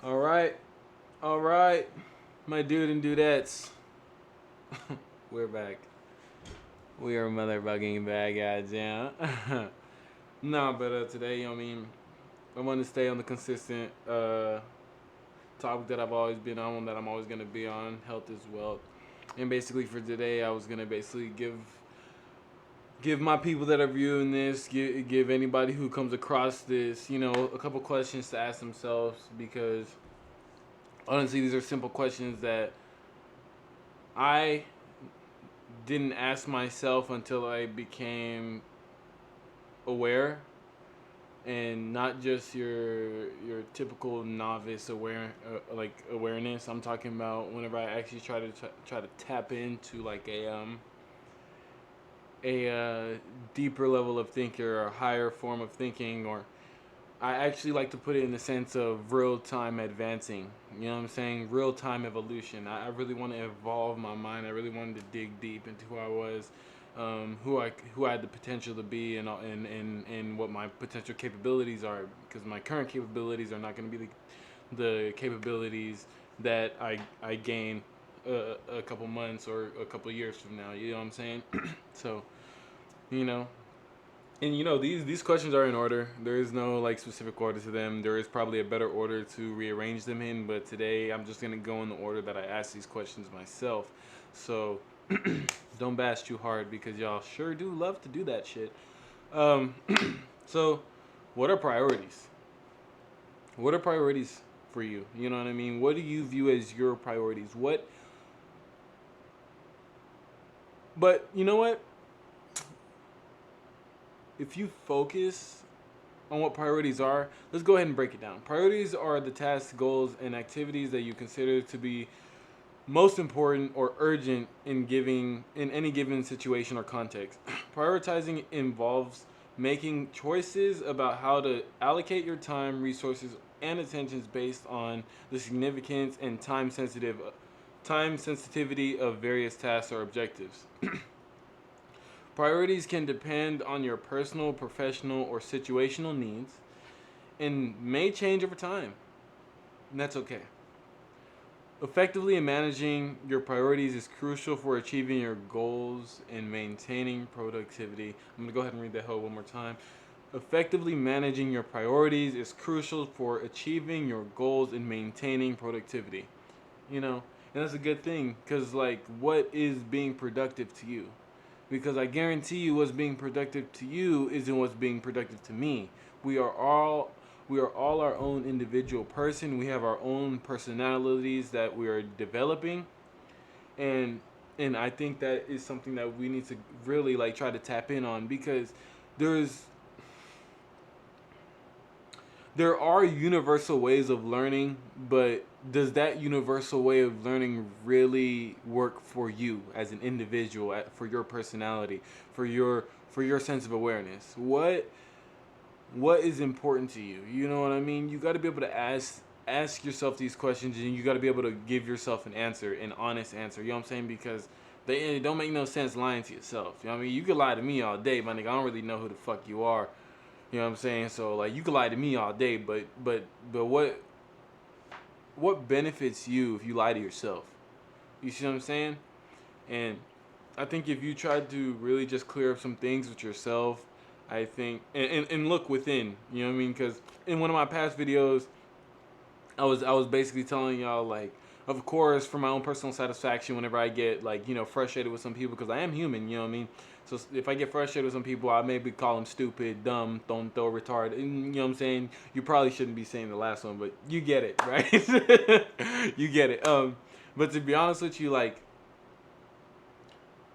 All right, all right, my dude and dudettes, we're back. We are motherfucking back, goddamn. No, but today, I want to stay on the consistent topic that I've always been on, that I'm always gonna be on, health is wealth. And basically, for today, I was gonna basically give my people that are viewing this, give anybody who comes across this, a couple questions to ask themselves because honestly, these are simple questions that I didn't ask myself until I became aware, and not just your typical novice awareness. I'm talking about whenever I actually try to tap into like a deeper level of thinking or a higher form of thinking, or I actually like to put it in the sense of real time advancing. You know what I'm saying? Real time evolution. I really want to evolve my mind. I really wanted to dig deep into who I was, who I had the potential to be, and what my potential capabilities are. Because my current capabilities are not going to be the capabilities that I gain a couple months or a couple years from now. You know what I'm saying? So you know, and these questions are in order. There is no like specific order to them. There is probably a better order to rearrange them in, but today I'm just gonna go in the order that I asked these questions myself. So don't bash too hard because y'all sure do love to do that shit. Um, so what are priorities? What are priorities for you? You know what I mean? What do you view as your priorities? What? But you know what? If you focus on what priorities are, let's go ahead and break it down. Priorities are the tasks, goals, and activities that you consider to be most important or urgent in any given situation or context. Prioritizing involves making choices about how to allocate your time, resources, and attentions based on the significance and time sensitivity of various tasks or objectives. Priorities can depend on your personal, professional, or situational needs and may change over time. And that's okay. Effectively managing your priorities is crucial for achieving your goals and maintaining productivity. I'm going to go ahead and read that whole one more time. Effectively managing your priorities is crucial for achieving your goals and maintaining productivity. You know, and that's a good thing because, like, what is being productive to you? Because I guarantee you, what's being productive to you isn't what's being productive to me. We are all we are all our own individual person. We have our own personalities that we are developing, and I think that is something that we need to really like try to tap in on because there's there are universal ways of learning, but does that universal way of learning really work for you as an individual, for your personality, for your sense of awareness? What is important to you? You know what I mean? You got to be able to ask yourself these questions, and you got to be able to give yourself an answer, an honest answer. You know what I'm saying? Because it don't make no sense lying to yourself. You know what I mean? You could lie to me all day, my nigga. I don't really know who the fuck you are. You know what I'm saying? So like you can lie to me all day, but what benefits you if you lie to yourself? You see what I'm saying? And I think if you try to really just clear up some things with yourself, I think and look within, you know what I mean? Because in one of my past videos, I was basically telling y'all like, of course, for my own personal satisfaction, whenever I get like frustrated with some people, because I am human, you know what I mean. So if I get frustrated with some people, I maybe call them stupid, dumb, don't throw, retard. And, you know what I'm saying? You probably shouldn't be saying the last one, but you get it, right? You get it. But to be honest with you, like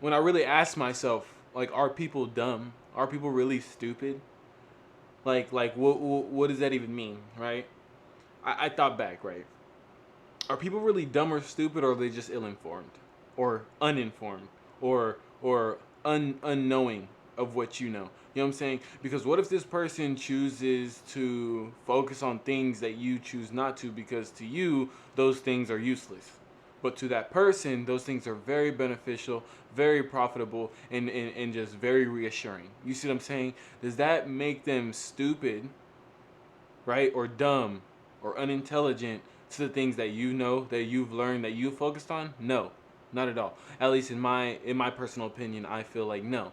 when I really ask myself, like, are people dumb? Are people really stupid? Like what does that even mean, right? I thought back, right? Are people really dumb or stupid, or are they just ill-informed, or uninformed, or unknowing of what you know? You know what I'm saying? Because what if this person chooses to focus on things that you choose not to, because to you those things are useless, but to that person those things are very beneficial, very profitable, and just very reassuring. You see what I'm saying? Does that make them stupid, right, or dumb? or unintelligent to the things that you know, that you've learned, that you focused on? No, not at all. At least in my personal opinion, I feel like no.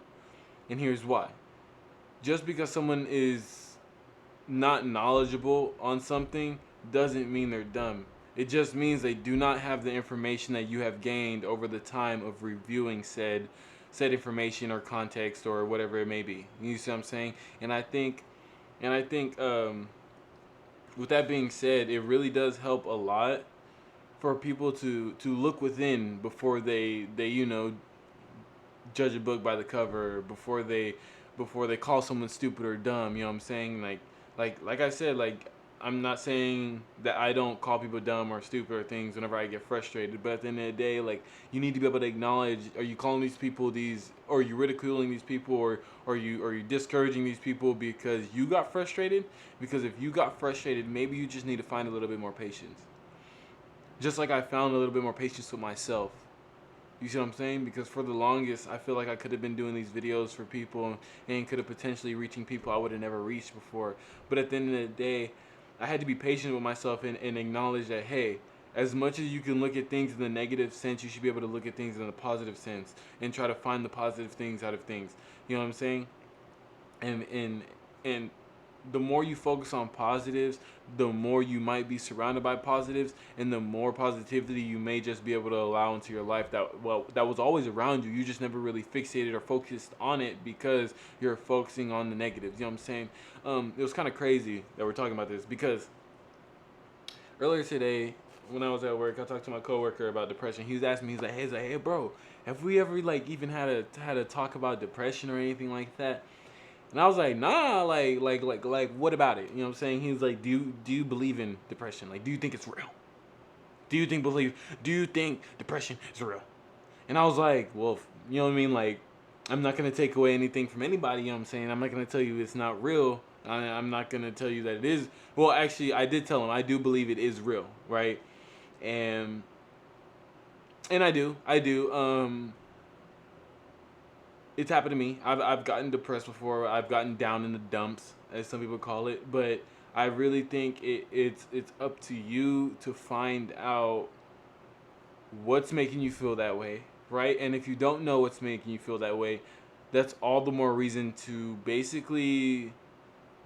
And here's why. Just because someone is not knowledgeable on something doesn't mean they're dumb. It just means they do not have the information that you have gained over the time of reviewing said information or context or whatever it may be. You see what I'm saying? And I think with that being said, it really does help a lot for people to look within before they judge a book by the cover, before they call someone stupid or dumb. You know what I'm saying? Like I said, like, I'm not saying that I don't call people dumb or stupid or things whenever I get frustrated, but at the end of the day, like, you need to be able to acknowledge, are you calling these people these, or are you ridiculing these people, or are you discouraging these people because you got frustrated? Because if you got frustrated, maybe you just need to find a little bit more patience. Just like I found a little bit more patience with myself. You see what I'm saying? Because for the longest, I feel like I could have been doing these videos for people and could have potentially reaching people I would have never reached before. But at the end of the day, I had to be patient with myself and acknowledge that, hey, as much as you can look at things in the negative sense, you should be able to look at things in the positive sense and try to find the positive things out of things. You know what I'm saying? And the more you focus on positives, the more you might be surrounded by positives, and the more positivity you may just be able to allow into your life that was always around you. You just never really fixated or focused on it because you're focusing on the negatives. You know what I'm saying? It was kind of crazy that we're talking about this because earlier today, when I was at work, I talked to my coworker about depression. He was asking me, he's like, hey, bro, have we ever like even had a talk about depression or anything like that? And I was like, nah, like, what about it? You know what I'm saying? He was like, do you believe in depression? Like, do you think it's real? Do you think depression is real? And I was like, well, you know what I mean? Like, I'm not gonna take away anything from anybody. You know what I'm saying? I'm not gonna tell you it's not real. I'm not gonna tell you that it is. Well, actually, I did tell him I do believe it is real, right? And I do. It's happened to me. I've gotten depressed before. I've gotten down in the dumps, as some people call it. But I really think it's up to you to find out what's making you feel that way, right? And if you don't know what's making you feel that way, that's all the more reason to basically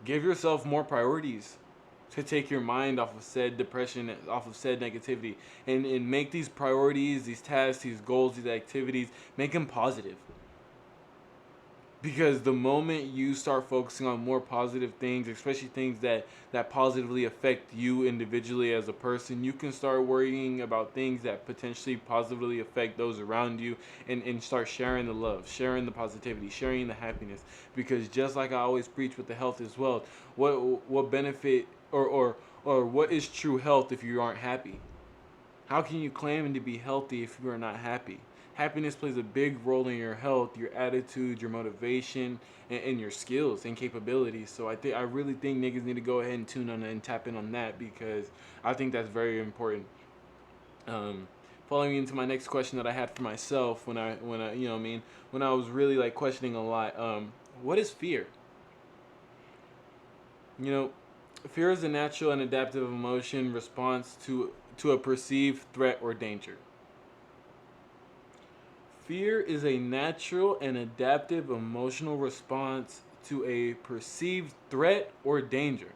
give yourself more priorities to take your mind off of said depression, off of said negativity, and make these priorities, these tasks, these goals, these activities, make them positive. Because the moment you start focusing on more positive things, especially things that positively affect you individually as a person, you can start worrying about things that potentially positively affect those around you, and start sharing the love, sharing the positivity, sharing the happiness. Because just like I always preach with the health as well, what benefit or what is true health if you aren't happy? How can you claim to be healthy if you are not happy? Happiness plays a big role in your health, your attitude, your motivation, and your skills and capabilities. So I really think niggas need to go ahead and tune on and tap in on that because I think that's very important. Um, Following into my next question that I had for myself when I you know what I mean, when I was really like questioning a lot. What is fear? You know, fear is a natural and adaptive emotion response to a perceived threat or danger. Fear is a natural and adaptive emotional response to a perceived threat or danger.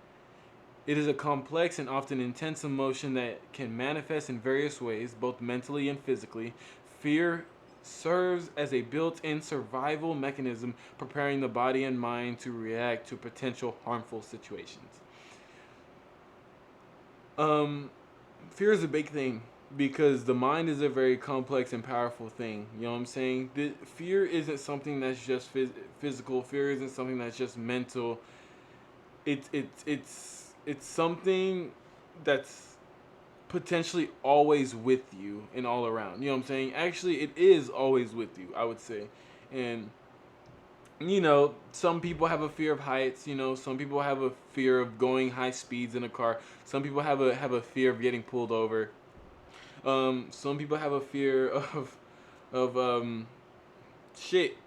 It is a complex and often intense emotion that can manifest in various ways, both mentally and physically. Fear serves as a built in survival mechanism, preparing the body and mind to react to potential harmful situations. Um, Fear is a big thing because the mind is a very complex and powerful thing. You know what I'm saying? Fear isn't something that's just physical. Fear isn't something that's just mental. It's something that's potentially always with you and all around. You know what I'm saying? Actually, it is always with you, I would say. And some people have a fear of heights. Some people have a fear of going high speeds in a car. Some people have a fear of getting pulled over. Some people have a fear of shit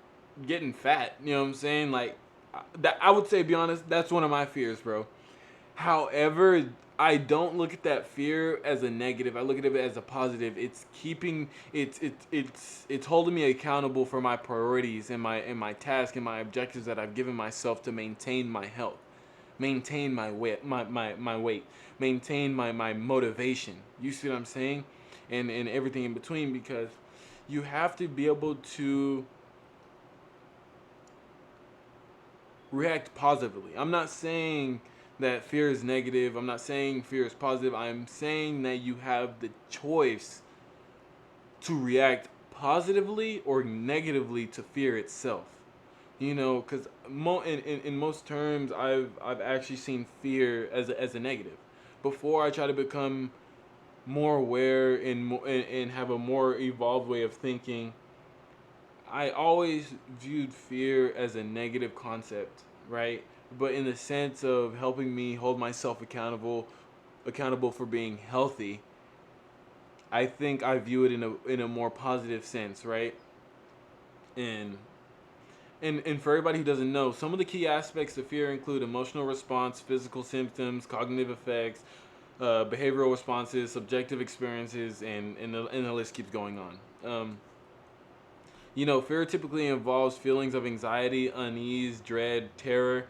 getting fat. You know what I'm saying? Like that. I would say, be honest, that's one of my fears, bro. However, I don't look at that fear as a negative. I look at it as a positive. It's keeping it's holding me accountable for my priorities and my task and my objectives that I've given myself to maintain my health, maintain my weight, maintain my motivation. You see what I'm saying? And everything in between, because you have to be able to react positively. I'm not saying that fear is negative. I'm not saying fear is positive. I'm saying that you have the choice to react positively or negatively to fear itself. You know, because in most terms, I've actually seen fear as a negative. Before I try to become more aware and have a more evolved way of thinking, I always viewed fear as a negative concept, right? But in the sense of helping me hold myself accountable for being healthy, I think I view it in a more positive sense, right? And and for everybody who doesn't know, some of the key aspects of fear include emotional response, physical symptoms, cognitive effects, behavioral responses, subjective experiences, and the list keeps going on. You know, fear typically involves feelings of anxiety, unease, dread, terror.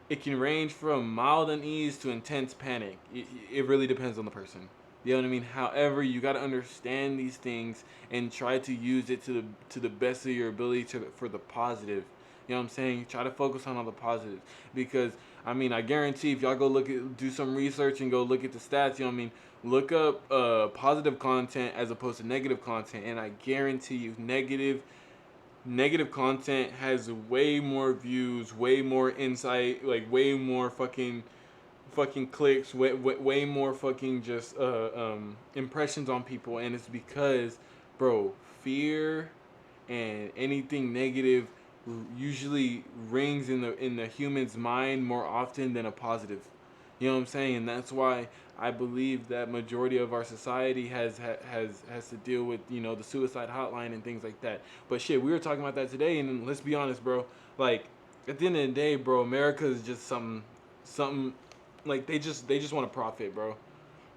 It can range from mild unease to intense panic. It really depends on the person. You know what I mean? However, you got to understand these things and try to use it to the best of your ability for the positive. You know what I'm saying? Try to focus on all the positives, because I mean, I guarantee if y'all go do some research and go look at the stats, you know what I mean? Look up positive content as opposed to negative content, and I guarantee you, negative content has way more views, way more insight, like way more fucking clicks, way more fucking just impressions on people, and it's because, bro, fear and anything negative usually rings in the human's mind more often than a positive. You know what I'm saying? And that's why I believe that majority of our society has to deal with, you know, the suicide hotline and things like that. But shit, we were talking about that today, and let's be honest, bro. Like, at the end of the day, bro, America is just something like they just want to profit, bro.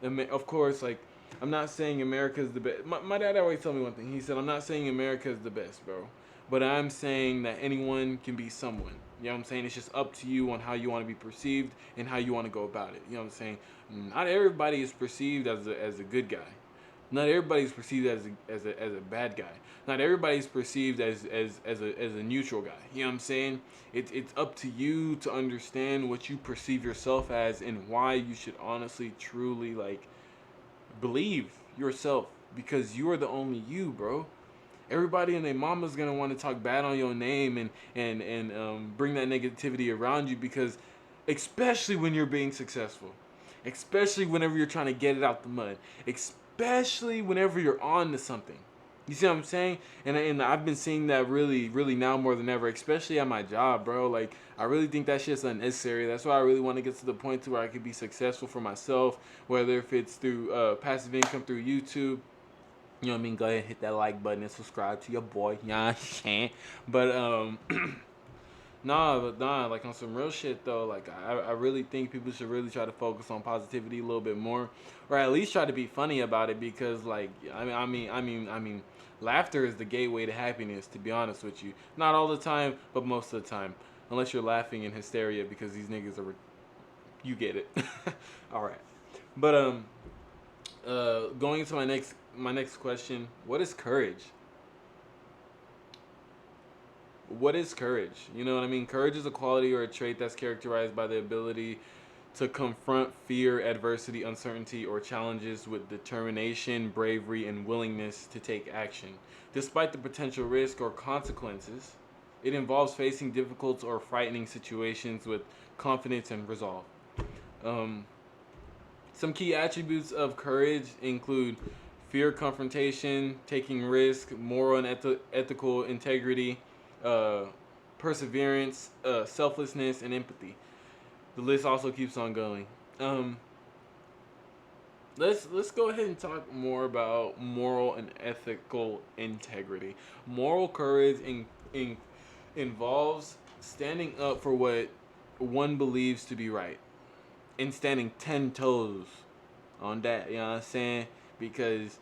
And of course, like, I'm not saying America is the best. My dad always told me one thing. He said, "I'm not saying America is the best, bro, but I'm saying that anyone can be someone." You know what I'm saying? It's just up to you on how you want to be perceived and how you want to go about it. You know what I'm saying? Not everybody is perceived as a good guy. Not everybody's perceived as a bad guy. Not everybody's perceived as a neutral guy. You know what I'm saying? It's up to you to understand what you perceive yourself as and why you should honestly, truly, like, believe yourself, because you are the only you, bro. Everybody and their mama's gonna want to talk bad on your name and bring that negativity around you, because especially when you're being successful, especially whenever you're trying to get it out the mud, especially whenever you're on to something. You see what I'm saying? And I've been seeing that really, really now more than ever, especially at my job, bro. Like, I really think that shit's unnecessary. That's why I really want to get to the point to where I could be successful for myself, whether if it's through passive income through YouTube. You know what I mean? Go ahead and hit that like button and subscribe to your boy. You know what I'm saying? But nah, like, on some real shit though, like, I really think people should really try to focus on positivity a little bit more, or at least try to be funny about it, because, like, I mean, laughter is the gateway to happiness. To be honest with you, not all the time, but most of the time, unless you're laughing in hysteria because these niggas are, you get it. All right, but going into my next question, what is courage? What is courage? You know what I mean? Courage is a quality or a trait that's characterized by the ability to confront fear, adversity, uncertainty, or challenges with determination, bravery, and willingness to take action. Despite the potential risk or consequences, it involves facing difficult or frightening situations with confidence and resolve. Um, some key attributes of courage include fear, confrontation, taking risk, moral and ethical integrity, uh, perseverance, selflessness, and empathy. The list also keeps on going. Um, let's go ahead and talk more about moral and ethical integrity. Moral courage in, involves standing up for what one believes to be right. and standing 10 toes on that, you know what I'm saying? Because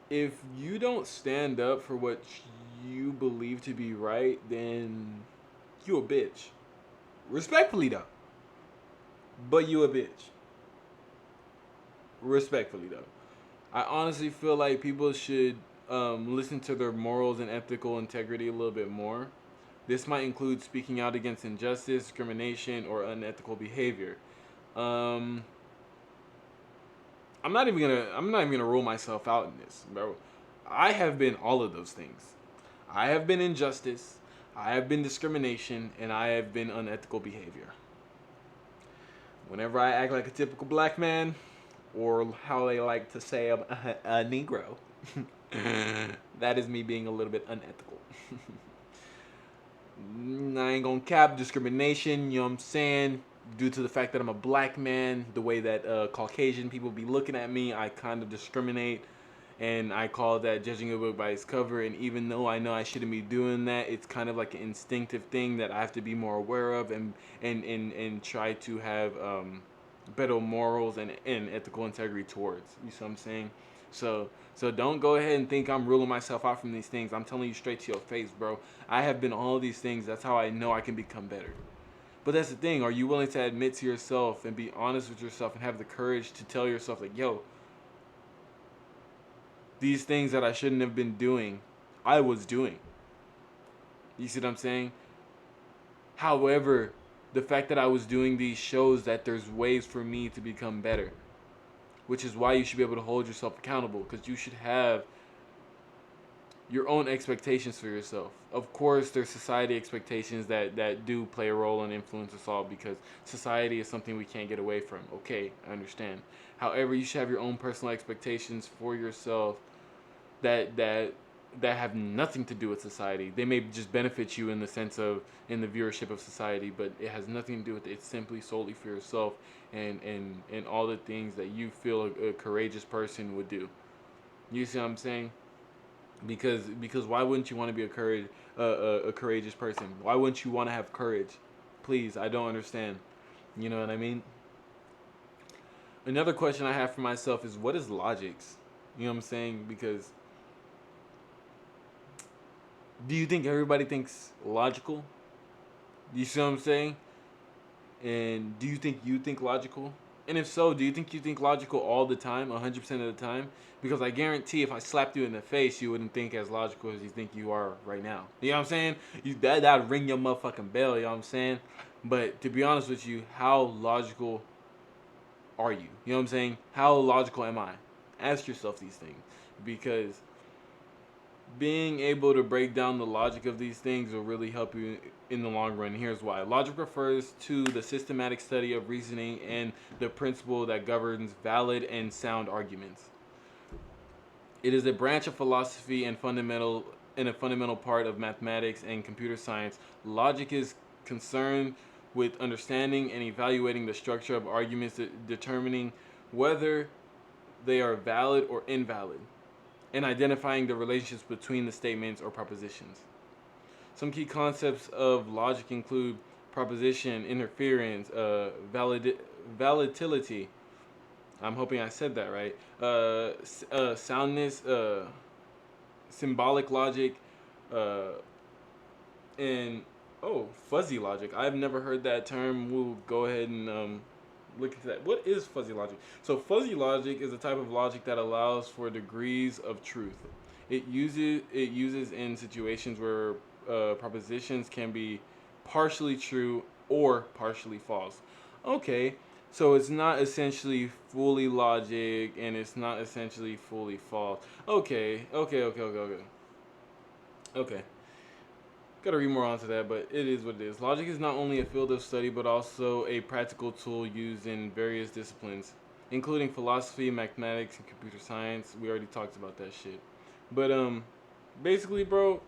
if you don't stand up for what you believe to be right, then you a bitch. Respectfully though. But you a bitch. Respectfully though. I honestly feel like people should listen to their morals and ethical integrity a little bit more. This might include speaking out against injustice, discrimination, or unethical behavior. Um, I'm not even gonna rule myself out in this, bro. I have been all of those things. I have been injustice, I have been discrimination, and I have been unethical behavior. Whenever I act like a typical black man, or how they like to say a Negro, that is me being a little bit unethical. I ain't gonna cap discrimination, you know what I'm saying? Due to the fact that I'm a black man, the way that Caucasian people be looking at me, I kind of discriminate. And I call that judging a book by its cover. And even though I know I shouldn't be doing that, it's kind of like an instinctive thing that I have to be more aware of and try to have better morals and ethical integrity towards. You see what I'm saying? So don't go ahead and think I'm ruling myself out from these things. I'm telling you straight to your face, bro. I have been all these things. That's how I know I can become better. But that's the thing. Are you willing to admit to yourself and be honest with yourself and have the courage to tell yourself like, yo, these things that I shouldn't have been doing, I was doing. You see what I'm saying? However, the fact that I was doing these shows that there's ways for me to become better, which is why you should be able to hold yourself accountable because you should have your own expectations for yourself. Of course, there's society expectations that do play a role and influence us all because society is something we can't get away from. Okay, I understand. However, you should have your own personal expectations for yourself that that that have nothing to do with society. They may just benefit you in the sense of in the viewership of society, but it has nothing to do with it. It's simply solely for yourself and all the things that you feel a courageous person would do. You see what I'm saying? Because why wouldn't you want to be a courageous person? Why wouldn't you want to have courage? Please, I don't understand. You know what I mean? Another question I have for myself is what is logics? You know what I'm saying? Because do you think everybody thinks logical? You see what I'm saying? And do you think logical? And if so, do you think logical all the time, 100% of the time? Because I guarantee if I slapped you in the face, you wouldn't think as logical as you think you are right now. You know what I'm saying? That'd ring your motherfucking bell, you know what I'm saying? But to be honest with you, how logical are you? You know what I'm saying? How logical am I? Ask yourself these things. Because being able to break down the logic of these things will really help you in the long run. Here's why. Logic refers to the systematic study of reasoning and the principle that governs valid and sound arguments. It is a branch of philosophy and a fundamental part of mathematics and computer science. Logic is concerned with understanding and evaluating the structure of arguments, determining whether they are valid or invalid, and identifying the relationships between the statements or propositions. Some key concepts of logic include proposition, interference, volatility. I'm hoping I said that right. Soundness, symbolic logic, uh, and fuzzy logic. I've never heard that term. We'll go ahead and look into that. What is fuzzy logic? So fuzzy logic is a type of logic that allows for degrees of truth. It uses in situations where propositions can be partially true or partially false. Okay, so it's not essentially fully logic and it's not essentially fully false. Okay. Gotta read more onto that, but it is what it is. Logic is not only a field of study, but also a practical tool used in various disciplines, including philosophy, mathematics, and computer science. We already talked about that shit. But basically, bro,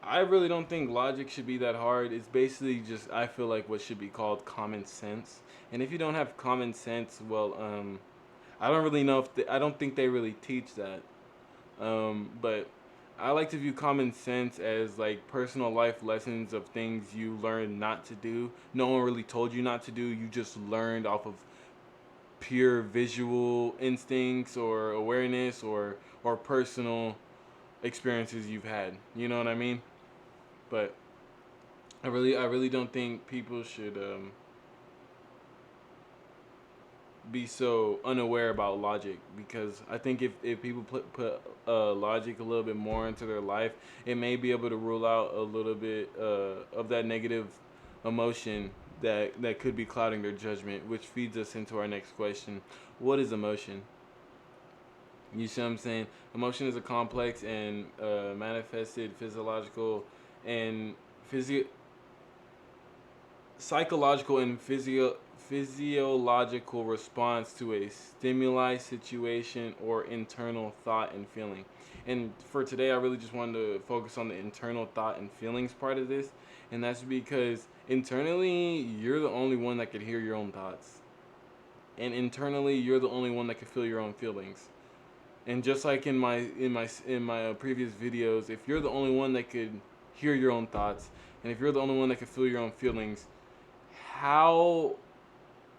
I really don't think logic should be that hard. It's basically just I feel like what should be called common sense. And if you don't have common sense, well, I don't really know if I don't think they really teach that. But I like to view common sense as like personal life lessons of things you learned not to do. No one really told you not to do. You just learned off of pure visual instincts or awareness or personal experiences you've had. You know what I mean? But I really don't think people should be so unaware about logic, because I think if people put logic a little bit more into their life, it may be able to rule out a little bit of that negative emotion that could be clouding their judgment, which feeds us into our next question. What is emotion? You see what I'm saying? Emotion is a complex and manifested physiological and physio- psychological and physiological response to a stimuli, situation, or internal thought and feeling. And for today, I really just wanted to focus on the internal thought and feelings part of this. And that's because internally, you're the only one that could hear your own thoughts. And internally, you're the only one that can feel your own feelings. And just like in my previous videos, if you're the only one that could hear your own thoughts, and if you're the only one that can feel your own feelings, how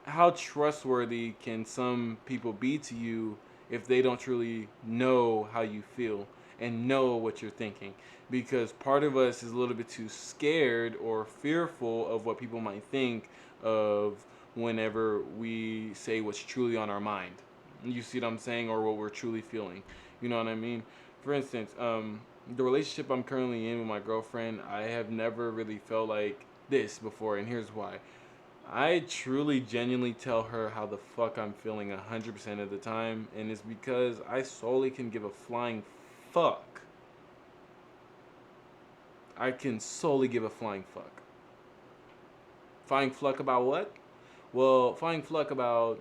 how trustworthy can some people be to you if they don't truly know how you feel and know what you're thinking? Because part of us is a little bit too scared or fearful of what people might think of whenever we say what's truly on our mind. You see what I'm saying? Or what we're truly feeling. You know what I mean? For instance, the relationship I'm currently in with my girlfriend, I have never really felt like this before, and here's why. I truly, genuinely tell her how the fuck I'm feeling 100% of the time, and it's because I solely can give a flying fuck. I can solely give a flying fuck. Flying fuck about what? Well, flying fuck about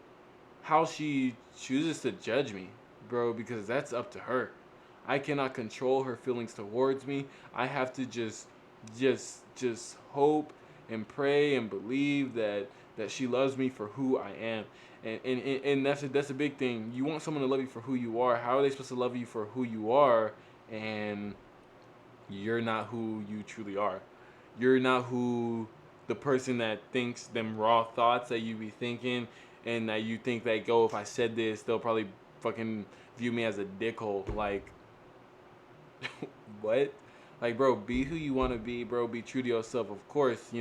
how she chooses to judge me, bro, because that's up to her. I cannot control her feelings towards me. I have to just hope and pray and believe that she loves me for who I am. And that's a big thing. You want someone to love you for who you are. How are they supposed to love you for who you are and you're not who you truly are? You're not who the person that thinks them raw thoughts that you be thinking, and that you think that, go, if I said this, they'll probably fucking view me as a dickhole. Like, what? Like, bro, be who you want to be, bro. Be true to yourself. Of course,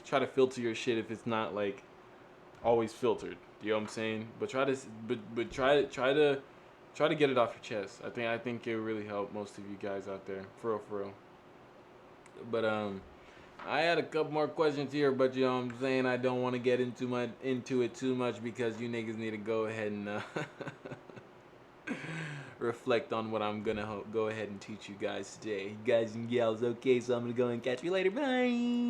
try to filter your shit if it's not like always filtered. You know what I'm saying? But try to get it off your chest. I think it would really help most of you guys out there, for real, for real. But I had a couple more questions here, but you know what I'm saying, I don't want to get into it too much, because you niggas need to go ahead and reflect on what I'm gonna go ahead and teach you guys today, guys and gals. Okay, so I'm gonna go and catch you later. Bye.